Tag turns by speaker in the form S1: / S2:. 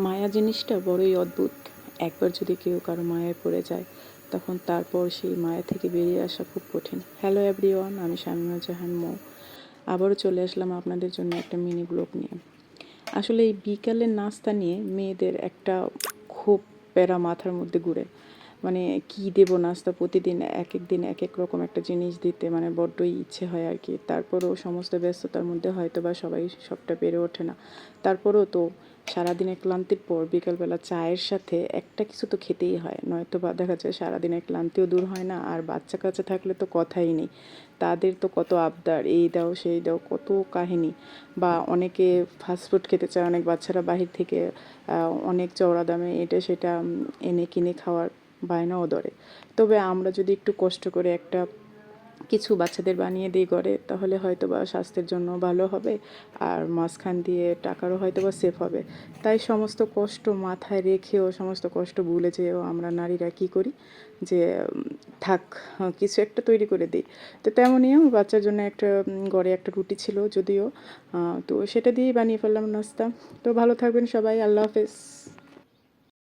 S1: মায়া জিনিসটা বড়ই অদ্ভুত। একবার যদি কেউ কারো মায়ায় পড়ে যায়, তখন তারপর সেই মায়া থেকে বেরিয়ে আসা খুব কঠিন। হ্যালো এভরিওয়ান, আমি শামীমা জাহান মৌ। আবারও চলে আসলাম আপনাদের জন্য একটা মিনি ব্লগ নিয়ে। আসলে এই বিকালের নাস্তা নিয়ে মেয়েদের একটা খুব প্যারা মাথার মধ্যে ঘুরে। মানে কি দেব নাস্তা, প্রতিদিন এক এক দিন এক এক রকম একটা জিনিস দিতে মানে বড্ডই ইচ্ছে হয় আর কি। তারপরেও সমস্ত ব্যস্ততার মধ্যে হয়তো বা সবাই সবটা পেরে ওঠে না। তারপরেও তো সারাদিনের ক্লান্তির পর বিকালবেলা চায়ের সাথে একটা কিছু তো খেতেই হয়, নয়তো বা দেখা যায় সারাদিনের ক্লান্তিও দূর হয় না। আর বাচ্চা কাচ্চা থাকলে তো কথাই নেই, তাদের তো কত আবদার, এই দাও সেই দাও, কত কাহিনী। বা অনেকে ফাস্টফুড খেতে চায়, অনেক বাচ্চারা বাহির থেকে অনেক চওড়া দামে এটা সেটা এনে কিনে খাওয়ার বায়নাও ধরে। তবে আমরা যদি একটু কষ্ট করে একটা কিছু বাচ্চাদের বানিয়ে দিই ঘরে, তাহলে হয়তো বা স্বাস্থ্যের জন্য ভালো হবে, আর মাঝখান দিয়ে টাকারও হয়তো বা সেভ হবে। তাই সমস্ত কষ্ট মাথায় রেখেও, সমস্ত কষ্ট ভুলে যেও আমরা নারীরা কি করি, যে থাক কিছু একটা তৈরি করে দিই। তো তেমনই আমার বাচ্চার জন্য একটা ঘরে একটা রুটি ছিল যদিও, তো সেটা দিয়েই বানিয়ে ফেললাম নাস্তা। তো ভালো থাকবেন সবাই, আল্লাহ হাফেজ।